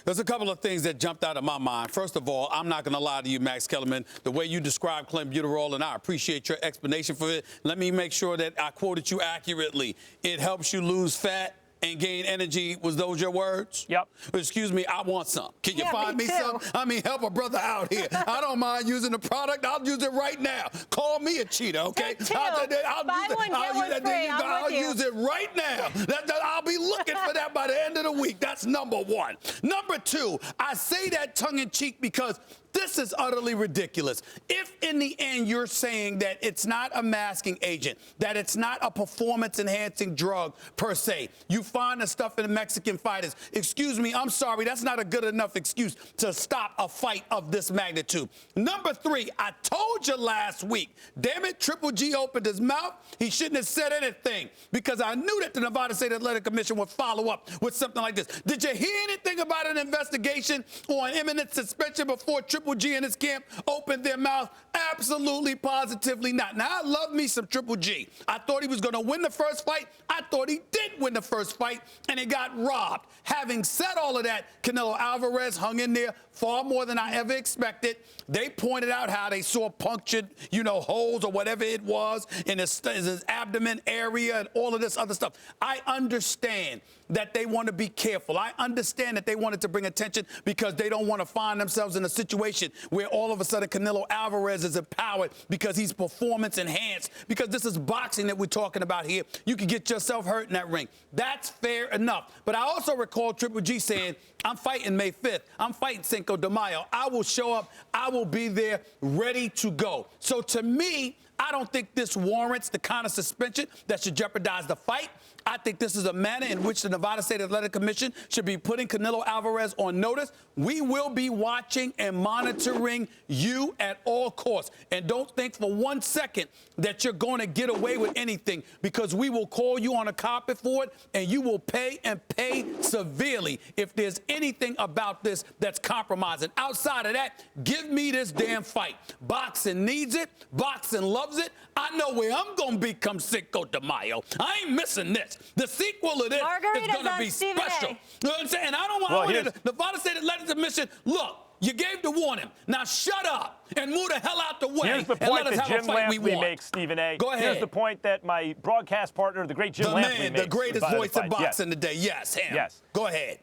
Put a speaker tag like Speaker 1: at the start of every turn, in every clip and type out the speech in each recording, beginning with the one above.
Speaker 1: There's a couple of things that jumped out of my mind. First of all, I'm not going to lie to you, Max Kellerman. The way you described clenbuterol, and I appreciate your explanation for it. Let me make sure that I quoted you accurately. It helps you lose fat and gain energy. Was those your words?
Speaker 2: Yep.
Speaker 1: Excuse me, I want some. Can you find me some? I mean, help a brother out here. I don't mind using the product. I'll use it right now. Call me a cheater, okay? I'll use it right now. I'll be looking for that by the end of the week. That's number one. Number two, I say that tongue-in-cheek because this is utterly ridiculous. If in the end you're saying that it's not a masking agent, that it's not a performance-enhancing drug per se, you find the stuff in the Mexican fighters, excuse me, I'm sorry, that's not a good enough excuse to stop a fight of this magnitude. Number three, I told you last week, damn it, Triple G opened his mouth. He shouldn't have said anything because I knew that the Nevada State Athletic Commission would follow up with something like this. Did you hear anything about an investigation or an imminent suspension before Triple G and his camp opened their mouth? Absolutely, positively not. Now, I love me some Triple G. I thought he was going to win the first fight. I thought he did win the first fight, and he got robbed. Having said all of that, Canelo Alvarez hung in there far more than I ever expected. They pointed out how they saw punctured, holes or whatever it was in his abdomen area and all of this other stuff. I understand that they want to be careful. I understand that they wanted to bring attention because they don't want to find themselves in a situation where all of a sudden Canelo Alvarez is empowered because he's performance enhanced, because this is boxing that we're talking about here. You can get yourself hurt in that ring. That's fair enough. But I also recall Triple G saying, I'm fighting May 5th. I'm fighting Cinco de Mayo. I will show up. I will be there ready to go. So to me, I don't think this warrants the kind of suspension that should jeopardize the fight. I think this is a manner in which the Nevada State Athletic Commission should be putting Canelo Alvarez on notice. We will be watching and monitoring you at all costs. And don't think for 1 second that you're going to get away with anything, because we will call you on a carpet for it, and you will pay, and pay severely if there's anything about this that's compromising. Outside of that, give me this damn fight. Boxing needs it. Boxing loves it. I know where I'm going to be come Cinco de Mayo. I ain't missing this. The sequel of this is going to be special. You know what I'm saying? And I don't want the Nevada State Athletic Commission, look, you gave the warning. Now shut up and move the hell out the way.
Speaker 2: Here's the point that Jim Lampley makes, Stephen A.
Speaker 1: Go ahead.
Speaker 2: Here's the point that my broadcast partner, the great Jim Lampley, makes.
Speaker 1: The greatest voice of boxing today. Yes, him.
Speaker 2: Yes.
Speaker 1: Go ahead.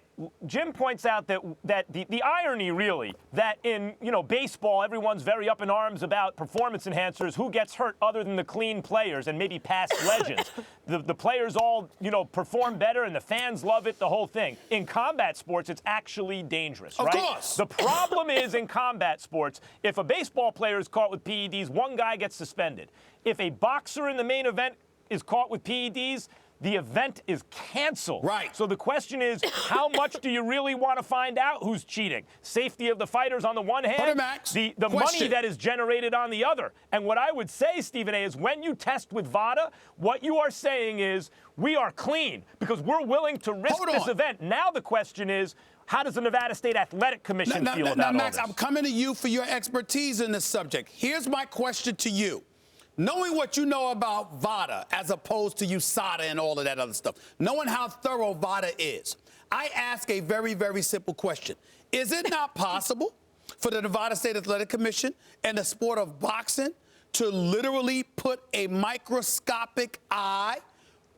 Speaker 2: Jim points out that the irony, really, that in baseball, everyone's very up in arms about performance enhancers. Who gets hurt other than the clean players and maybe past legends? The players all perform better, and the fans love it. The whole thing. In combat sports, it's actually dangerous, right?
Speaker 1: Of course.
Speaker 2: The problem is in combat sports, if a baseball player is caught with PEDs, one guy gets suspended. If a boxer in the main event is caught with PEDs, the event is canceled.
Speaker 1: Right.
Speaker 2: So the question is, how much do you really want to find out who's cheating? Safety of the fighters on the one hand, the money that is generated on the other. And what I would say, Stephen A., is when you test with VADA, what you are saying is, we are clean because we're willing to risk this event. Now the question is, how does the Nevada State Athletic Commission feel about all
Speaker 1: Max,
Speaker 2: this?
Speaker 1: I'm coming to you for your expertise in this subject. Here's my question to you. Knowing what you know about VADA as opposed to USADA and all of that other stuff, knowing how thorough VADA is, I ask a very, very simple question. Is it not possible for the Nevada State Athletic Commission and the sport of boxing to literally put a microscopic eye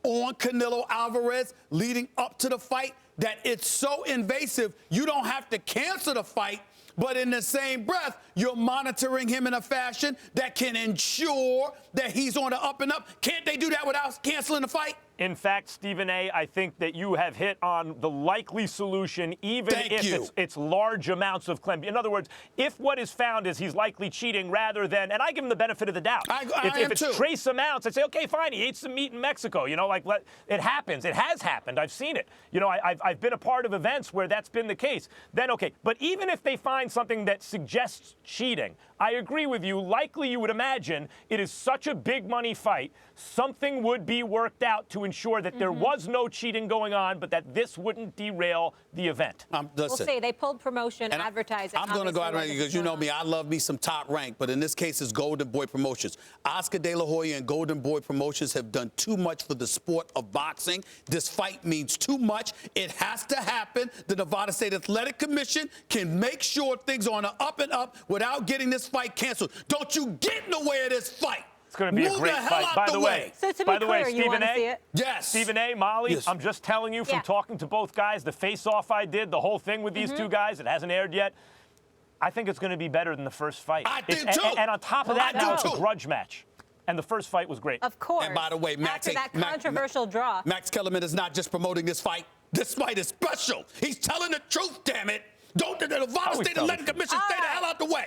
Speaker 1: on Canelo Alvarez leading up to the fight, that it's so invasive you don't have to cancel the fight, but in the same breath, you're monitoring him in a fashion that can ensure that he's on the up and up? Can't they do that without canceling the fight?
Speaker 2: In fact, Stephen A., I think that you have hit on the likely solution, even if it's large amounts of clenbuterol. In other words, if what is found is he's likely cheating rather than, and I give him the benefit of the doubt. If it's trace amounts, I'd say, okay, fine, he ate some meat in Mexico. It happens. It has happened. I've seen it. I've been a part of events where that's been the case. Then, okay, but even if they find something that suggests cheating, I agree with you. Likely, you would imagine it is such a big money fight, something would be worked out to ensure that there was no cheating going on, but that this wouldn't derail the event.
Speaker 3: We'll see. They pulled promotion, advertising.
Speaker 1: I'm going to go out right because you know me. I love me some Top Rank, but in this case, it's Golden Boy Promotions. Oscar De La Hoya and Golden Boy Promotions have done too much for the sport of boxing. This fight means too much. It has to happen. The Nevada State Athletic Commission can make sure things are on an up and up without getting this fight canceled. Don't you get in the way of this fight.
Speaker 2: It's going to be a great fight. By the way,
Speaker 3: so to be clear, you want to see it?
Speaker 1: Yes.
Speaker 2: Stephen A., Molly,
Speaker 1: yes.
Speaker 2: I'm just telling you from talking to both guys, the face-off I did, the whole thing with these two guys, it hasn't aired yet. I think it's going to be better than the first fight.
Speaker 1: I do too.
Speaker 2: And on top of that, now it's a grudge match. And the first fight was great.
Speaker 3: Of course.
Speaker 1: And by the way, Max,
Speaker 3: after that controversial draw.
Speaker 1: Max Kellerman is not just promoting this fight. This fight is special. He's telling the truth, damn it. Don't the Nevada State Athletic Commission stay the hell out the way.